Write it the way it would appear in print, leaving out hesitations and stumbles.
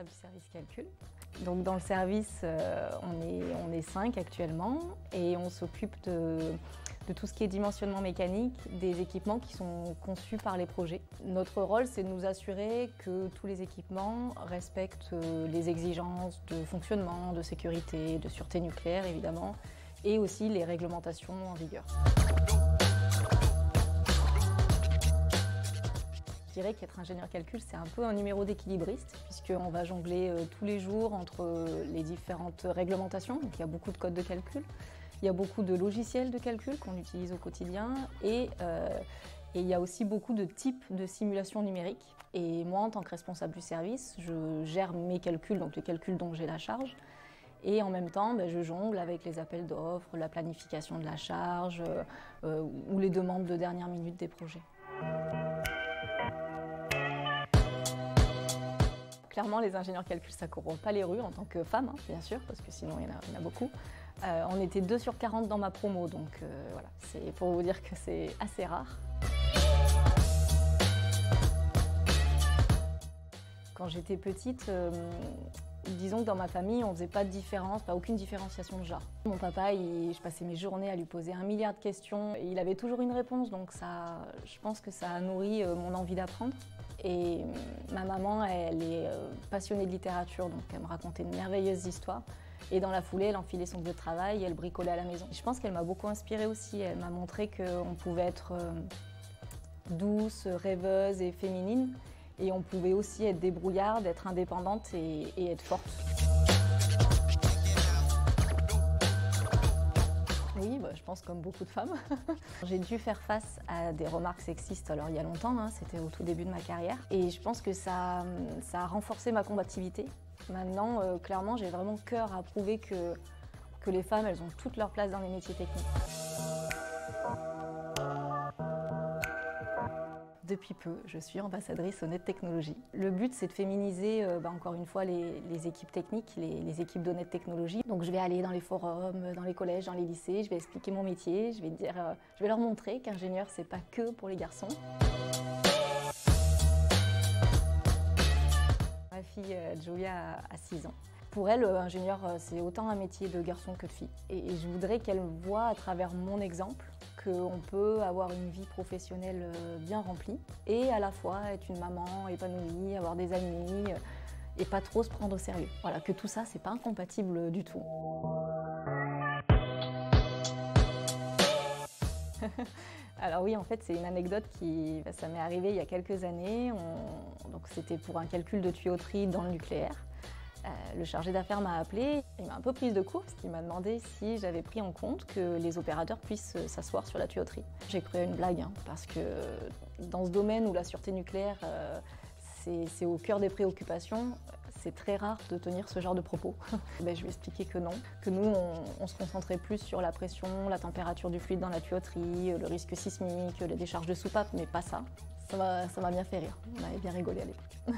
responsable du service calcul. Donc dans le service, on est 5 actuellement et on s'occupe de tout ce qui est dimensionnement mécanique des équipements qui sont conçus par les projets. Notre rôle, c'est de nous assurer que tous les équipements respectent les exigences de fonctionnement, de sécurité, de sûreté nucléaire évidemment, et aussi les réglementations en vigueur. Je dirais qu'être ingénieur calcul, c'est un peu un numéro d'équilibriste, puisqu'on va jongler tous les jours entre les différentes réglementations. Donc il y a beaucoup de codes de calcul, il y a beaucoup de logiciels de calcul qu'on utilise au quotidien, et il y a aussi beaucoup de types de simulations numériques. Et moi, en tant que responsable du service, je gère mes calculs, donc les calculs dont j'ai la charge. Et en même temps, je jongle avec les appels d'offres, la planification de la charge ou les demandes de dernière minute des projets. Clairement, les ingénieurs calcul, ça ne court pas les rues en tant que femme, hein, bien sûr, parce que sinon il y en a beaucoup. On était 2 sur 40 dans ma promo, donc voilà, c'est pour vous dire que c'est assez rare. Quand j'étais petite, disons que dans ma famille, on ne faisait pas de différence, aucune différenciation de genre. Mon papa, je passais mes journées à lui poser 1 milliard de questions et il avait toujours une réponse, donc ça, je pense que ça a nourri mon envie d'apprendre. Et ma maman, elle est passionnée de littérature, donc elle me racontait de merveilleuses histoires. Et dans la foulée, elle enfilait son vieux travail et elle bricolait à la maison. Je pense qu'elle m'a beaucoup inspirée aussi. Elle m'a montré qu'on pouvait être douce, rêveuse et féminine. Et on pouvait aussi être débrouillarde, être indépendante et être forte. Oui, je pense comme beaucoup de femmes. J'ai dû faire face à des remarques sexistes, alors il y a longtemps, hein, c'était au tout début de ma carrière. Et je pense que ça a renforcé ma combativité. Maintenant, clairement, j'ai vraiment cœur à prouver que les femmes, elles ont toute leur place dans les métiers techniques. Depuis peu, je suis ambassadrice Honnête Technologie. Le but, c'est de féminiser, encore une fois, les équipes techniques, les équipes d'Honnête Technologie. Donc je vais aller dans les forums, dans les collèges, dans les lycées, je vais expliquer mon métier, je vais leur montrer qu'ingénieur, c'est pas que pour les garçons. Ma fille Julia a 6 ans. Pour elle, ingénieur, c'est autant un métier de garçon que de fille. Et je voudrais qu'elle voie à travers mon exemple qu'on peut avoir une vie professionnelle bien remplie et à la fois être une maman épanouie, avoir des amis et pas trop se prendre au sérieux. Voilà, que tout ça, c'est pas incompatible du tout. Alors oui, en fait, c'est une anecdote ça m'est arrivé il y a quelques années. Donc c'était pour un calcul de tuyauterie dans le nucléaire. Le chargé d'affaires m'a appelé, il m'a un peu prise de court parce qu'il m'a demandé si j'avais pris en compte que les opérateurs puissent s'asseoir sur la tuyauterie. J'ai cru à une blague, hein, parce que dans ce domaine où la sûreté nucléaire, c'est au cœur des préoccupations, c'est très rare de tenir ce genre de propos. Je lui ai expliqué que non, que nous, on se concentrait plus sur la pression, la température du fluide dans la tuyauterie, le risque sismique, les décharges de soupape, mais pas ça. Ça m'a bien fait rire, on avait bien rigolé à l'époque.